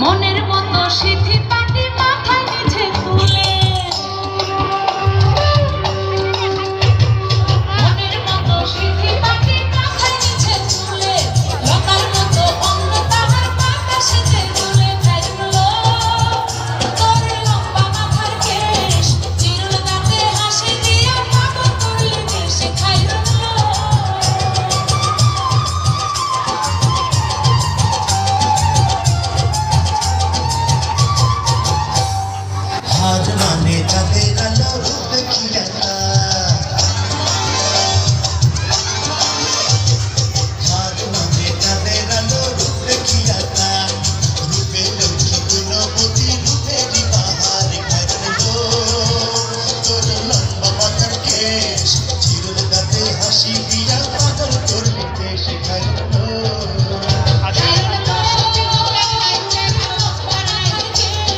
মনের মতো সিথি পাটি মাথায় নিচে তুলে মনের মতো সিথি পাটি মাথায় নিচে তুলে লতার মতো অন্ধ তাহার বাতাসেতে তুলে ফেললো তোর লম্বা মাথার কেশ চিরুল দাঁতে হাসি দিয়া পাগল করলি দেশে খাইলো आज माने चाँदेर आलो रूप देखिया आज माने चाँदेर आलो रूप देखिया रूपे लक्ष्मी गुणवती रूपेरी बाहर घर गो तोर लंबा माथार केश